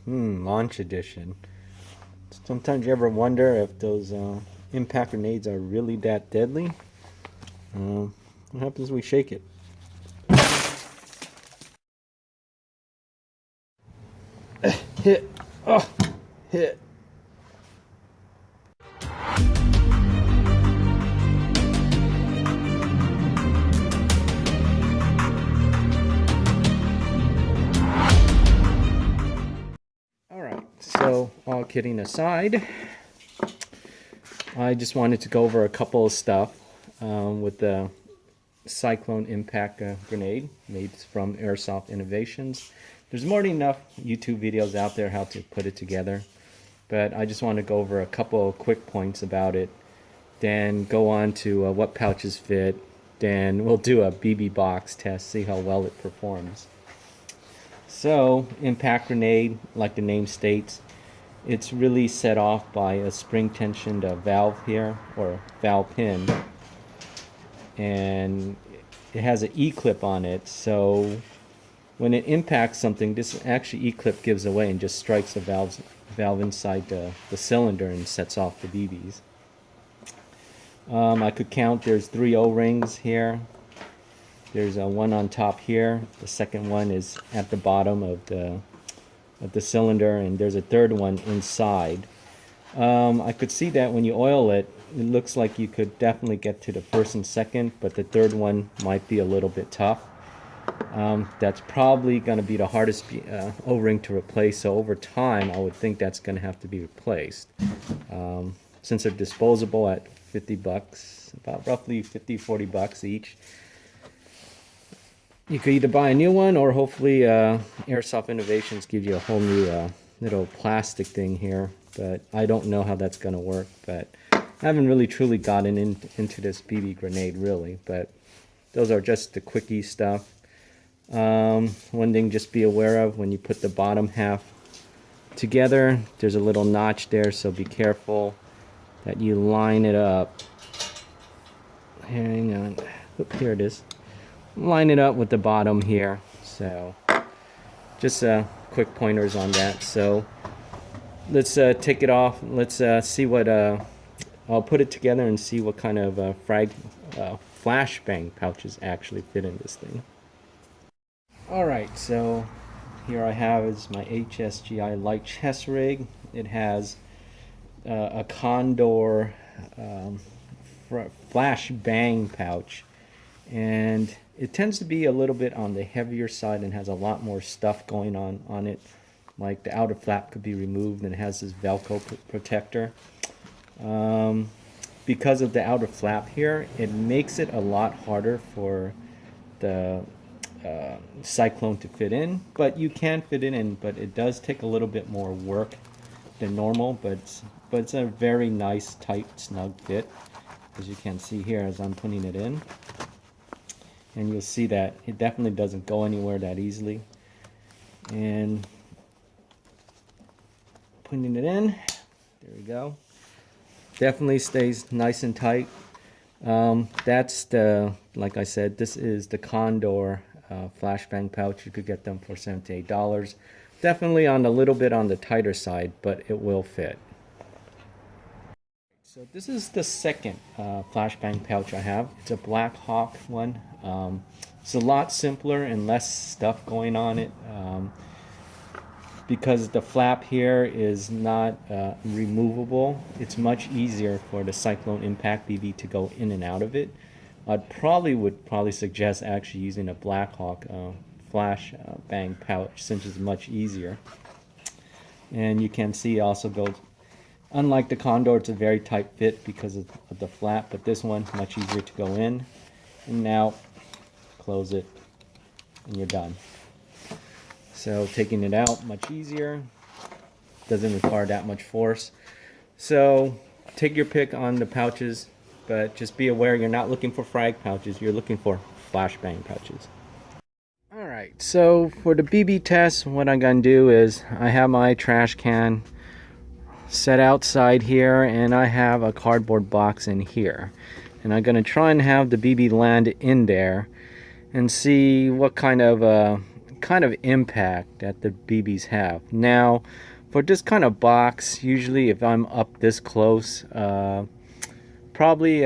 Launch edition. Sometimes you ever wonder if those impact grenades are really that deadly. What happens if we shake it? Hit. Oh, hit. Alright, so all kidding aside, I just wanted to go over a couple of stuff with the Cyclone impact grenade made from Airsoft Innovations. There's more than enough YouTube videos out there how to put it together, but I just want to go over a couple of quick points about it, then go on to what pouches fit, then we'll do a BB box test, see how well it performs. So, impact grenade, like the name states, it's really set off by a spring tensioned valve here, or valve pin, and it has an E-clip on it, so when it impacts something, this actually E-clip gives away and just strikes the valve inside the cylinder and sets off the BBs. I could count, there's 3 O-rings here. There's one on top here. The second one is at the bottom of the cylinder, and there's a third one inside. I could see that when you oil it, it looks like you could definitely get to the first and second, but the third one might be a little bit tough. That's probably going to be the hardest O-ring to replace, so over time I would think that's going to have to be replaced. Since they're disposable at 50 bucks, about roughly 50-40 bucks each, you could either buy a new one, or hopefully Airsoft Innovations gives you a whole new little plastic thing here, but I don't know how that's going to work. But I haven't really truly gotten into this BB grenade really, but those are just the quickie stuff. One thing just be aware of, when you put the bottom half together, there's a little notch there, so be careful that you line it up. Hang on. Oop, here it is. Line it up with the bottom here. So just quick pointers on that. So let's take it off. Let's see what I'll put it together and see what kind of flashbang pouches actually fit in this thing. Alright, so here I have is my HSGI light chest rig. It has a Condor flashbang pouch, and it tends to be a little bit on the heavier side and has a lot more stuff going on it. Like the outer flap could be removed, and it has this Velcro protector. Because of the outer flap here, it makes it a lot harder for the Cyclone to fit in, but you can fit it in, but it does take a little bit more work than normal, but it's a very nice, tight, snug fit, as you can see here as I'm putting it in. And you'll see that it definitely doesn't go anywhere that easily. And putting it in, there we go. Definitely stays nice and tight. That's the, like I said, this is the Condor flashbang pouch. You could get them for $78. Definitely on a little bit on the tighter side, but it will fit. So this is the second flashbang pouch I have. It's a BlackHawk one. It's a lot simpler and less stuff going on it. Because the flap here is not removable, it's much easier for the Cyclone Impact BB to go in and out of it. I would suggest actually using a BlackHawk flash bang pouch, since it's much easier. And you can see it also goes, unlike the Condor, it's a very tight fit because of the flap, but this one's much easier to go in. And now close it and you're done. So taking it out, much easier, doesn't require that much force. So take your pick on the pouches, but just be aware you're not looking for frag pouches, you're looking for flashbang pouches. Alright, so for the BB test, what I'm going to do is I have my trash can set outside here, and I have a cardboard box in here. And I'm going to try and have the BB land in there and see what kind of kind of impact that the BBs have. Now, for this kind of box, usually if I'm up this close, probably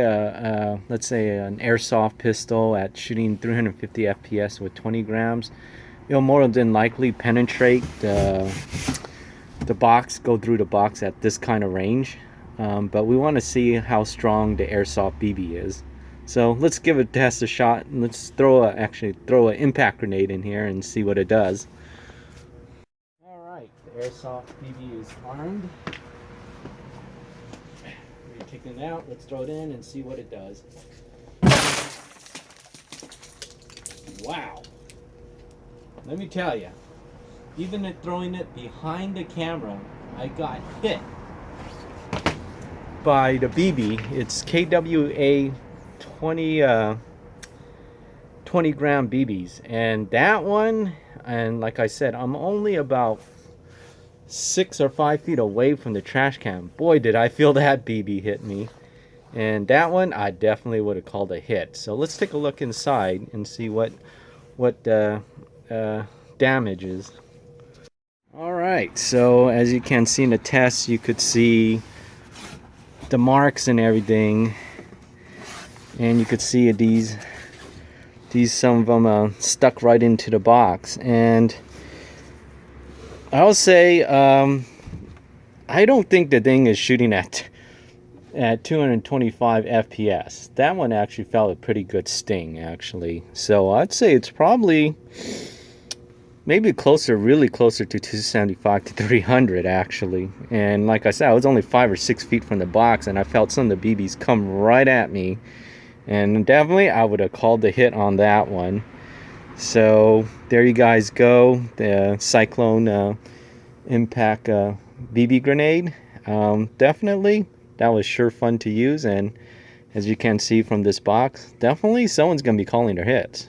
let's say an airsoft pistol at shooting 350 FPS with 20 grams, it'll more than likely penetrate the box, go through the box at this kind of range. But we want to see how strong the airsoft BB is. So let's give it test a shot, and let's actually throw an impact grenade in here and see what it does. All right, the airsoft BB is armed. We're taking it out. Let's throw it in and see what it does. Wow! Let me tell you, even at throwing it behind the camera, I got hit by the BB. It's KWA 20 gram BBs, and that one, and like I said, I'm only about 6 or 5 feet away from the trash can. Boy, did I feel that BB hit me. And that one I definitely would have called a hit. So let's take a look inside and see what damage is. All right, so as you can see in the test, you could see the marks and everything, and you could see these some of them stuck right into the box. And I'll say I don't think the thing is shooting at 225 FPS. That one actually felt a pretty good sting, actually. So I'd say it's probably maybe really closer to 275 to 300 actually. And like I said, I was only 5 or 6 feet from the box, and I felt some of the BBs come right at me, and definitely I would have called the hit on that one. So there you guys go, the Cyclone impact BB grenade. Definitely that was sure fun to use, and as you can see from this box, definitely someone's gonna be calling their hits.